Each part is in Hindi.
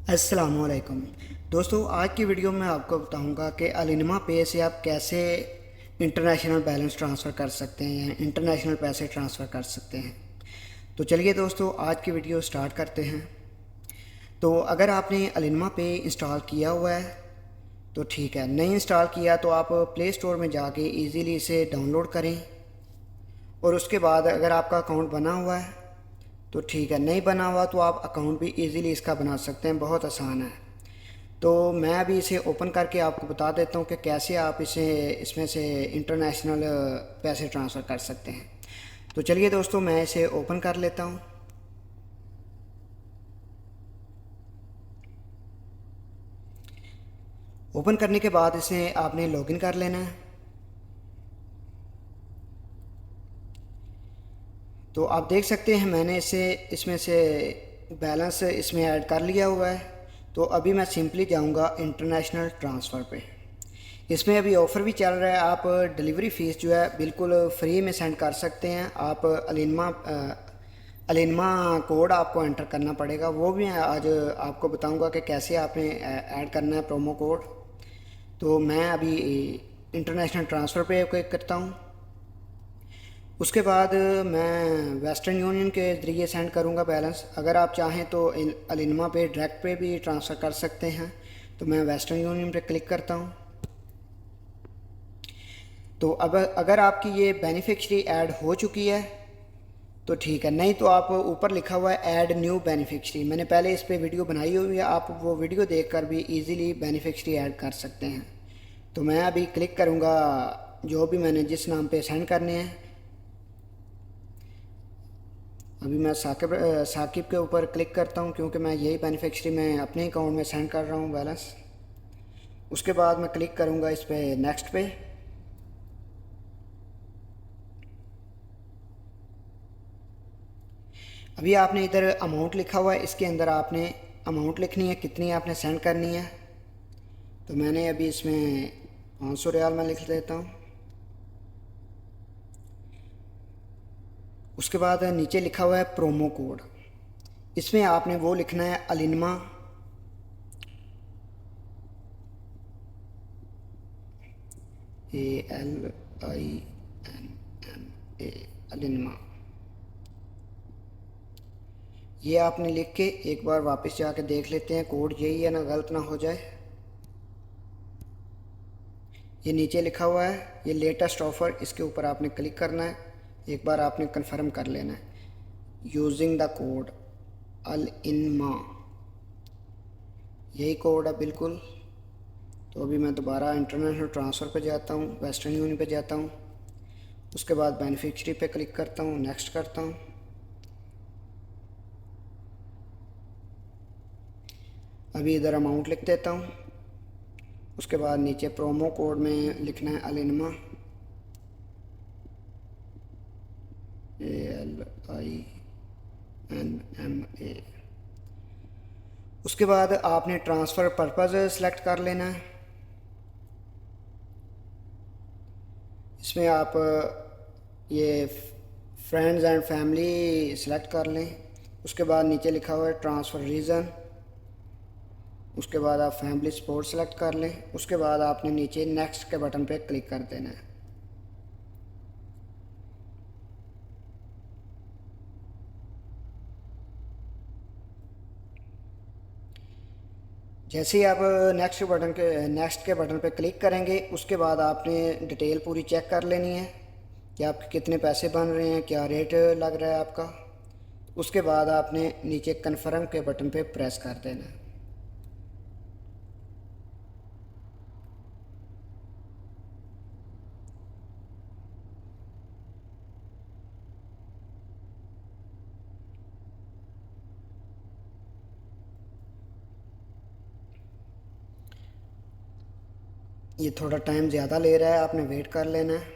अस्सलामुअलैकुम दोस्तों, आज की वीडियो में आपको बताऊंगा कि अलिनमा पे से आप कैसे इंटरनेशनल बैलेंस ट्रांसफ़र कर सकते हैं या इंटरनेशनल पैसे ट्रांसफ़र कर सकते हैं। तो चलिए दोस्तों, आज की वीडियो स्टार्ट करते हैं। तो अगर आपने अलिनमा पे इंस्टॉल किया हुआ है तो ठीक है, नहीं इंस्टॉल किया तो आप प्ले स्टोर में जाके इजीली इसे डाउनलोड करें। और उसके बाद अगर आपका अकाउंट बना हुआ है तो ठीक है, नहीं बना हुआ तो आप अकाउंट भी इजीली इसका बना सकते हैं, बहुत आसान है। तो मैं अभी इसे ओपन करके आपको बता देता हूँ कि कैसे आप इसे इसमें से इंटरनेशनल पैसे ट्रांसफ़र कर सकते हैं। तो चलिए दोस्तों, मैं इसे ओपन कर लेता हूँ। ओपन करने के बाद इसे आपने लॉगिन कर लेना है। तो आप देख सकते हैं मैंने इसे इसमें से बैलेंस इसमें ऐड कर लिया हुआ है। तो अभी मैं सिंपली जाऊंगा इंटरनेशनल ट्रांसफ़र पे। इसमें अभी ऑफ़र भी चल रहा है, आप डिलीवरी फ़ीस जो है बिल्कुल फ्री में सेंड कर सकते हैं। आप अलिनमा कोड आपको एंटर करना पड़ेगा, वो भी मैं आज आपको बताऊंगा कि कैसे आपने ऐड करना है प्रोमो कोड। तो मैं अभी इंटरनेशनल ट्रांसफ़र पे क्लिक करता हूँ। उसके बाद मैं वेस्टर्न यूनियन के ज़रिए सेंड करूँगा बैलेंस। अगर आप चाहें तो अलिनमा पे डायरेक्ट पे भी ट्रांसफ़र कर सकते हैं। तो मैं वेस्टर्न यूनियन पे क्लिक करता हूँ। तो अब अगर आपकी ये बेनिफिशरी ऐड हो चुकी है तो ठीक है, नहीं तो आप ऊपर लिखा हुआ है ऐड न्यू बेनिफिशरी, मैंने पहले इस पर वीडियो बनाई हुई है, आप वो वीडियो देखकर भी इजीली बेनिफिशरी ऐड कर सकते हैं। तो मैं अभी क्लिक करूँगा जो भी मैंने जिस नाम पे सेंड करने हैं। अभी मैं साकिब के ऊपर क्लिक करता हूँ क्योंकि मैं यही बेनिफिशरी मैं अपने अकाउंट में सेंड कर रहा हूँ बैलेंस। उसके बाद मैं क्लिक करूँगा इस पर नेक्स्ट पे। अभी आपने इधर अमाउंट लिखा हुआ है, इसके अंदर आपने अमाउंट लिखनी है, कितनी आपने सेंड करनी है। तो मैंने अभी इसमें 500 रियाल मैं लिख देता हूँ। उसके बाद नीचे लिखा हुआ है प्रोमो कोड, इसमें आपने वो लिखना है अलिनमा ALINMA अलिनमा। ये आपने लिख के एक बार वापस जाके देख लेते हैं कोड यही है ना, गलत ना हो जाए। ये नीचे लिखा हुआ है ये लेटेस्ट ऑफ़र, इसके ऊपर आपने क्लिक करना है। एक बार आपने कंफर्म कर लेना है यूजिंग द कोड अल इनमा, यही कोड है बिल्कुल। तो अभी मैं दोबारा इंटरनेशनल ट्रांसफ़र पे जाता हूँ, वेस्टर्न यूनियन पे जाता हूँ। उसके बाद बेनिफिशरी पे क्लिक करता हूँ, नेक्स्ट करता हूँ। अभी इधर अमाउंट लिख देता हूँ। उसके बाद नीचे प्रोमो कोड में लिखना है अलिनमा ALINMA। उसके बाद आपने ट्रांसफ़र पर्पज़ सेलेक्ट कर लेना है। इसमें आप ये फ्रेंड्स एंड फैमिली सेलेक्ट कर लें। उसके बाद नीचे लिखा हुआ है ट्रांसफ़र रीज़न, उसके बाद आप फैमिली सपोर्ट सेलेक्ट कर लें। उसके बाद आपने नीचे नेक्स्ट के बटन पे क्लिक कर देना है। जैसे ही आप नेक्स्ट के बटन पे क्लिक करेंगे उसके बाद आपने डिटेल पूरी चेक कर लेनी है कि आपके कितने पैसे बन रहे हैं, क्या रेट लग रहा है आपका। उसके बाद आपने नीचे कन्फर्म के बटन पे प्रेस कर देना है। ये थोड़ा टाइम ज़्यादा ले रहा है, आपने वेट कर लेना है।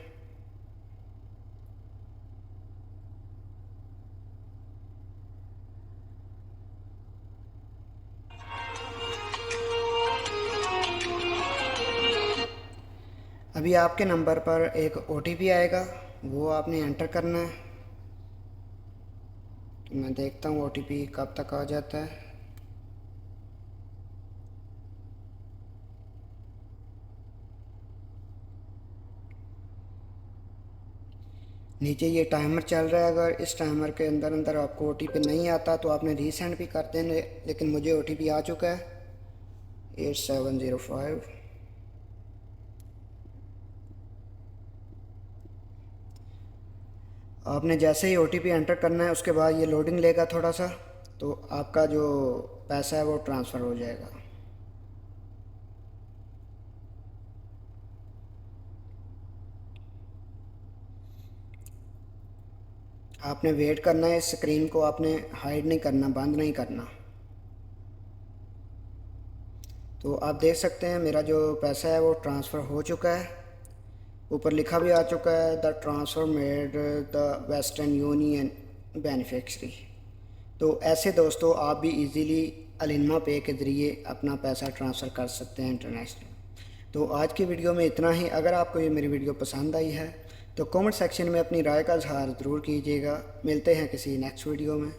अभी आपके नंबर पर एक OTP आएगा, वो आपने एंटर करना है। तो मैं देखता हूँ OTP कब तक आ जाता है। नीचे ये टाइमर चल रहा है। अगर इस टाइमर के अंदर अंदर आपको ओटीपी नहीं आता तो आपने रीसेंड भी कर देना, लेकिन मुझे ओटीपी आ चुका है 8705। आपने जैसे ही ओटीपी एंटर करना है उसके बाद ये लोडिंग लेगा थोड़ा सा, तो आपका जो पैसा है वो ट्रांसफ़र हो जाएगा। आपने वेट करना है, स्क्रीन को आपने हाइड नहीं करना, बंद नहीं करना। तो आप देख सकते हैं मेरा जो पैसा है वो ट्रांसफ़र हो चुका है। ऊपर लिखा भी आ चुका है the transfer made the western union beneficiary. तो ऐसे दोस्तों आप भी इजीली अलिनमा पे के ज़रिए अपना पैसा ट्रांसफ़र कर सकते हैं इंटरनेशनल। तो आज की वीडियो में इतना ही। अगर आपको ये मेरी वीडियो पसंद आई है तो कमेंट सेक्शन में अपनी राय का इजहार ज़रूर कीजिएगा। मिलते हैं किसी नेक्स्ट वीडियो में।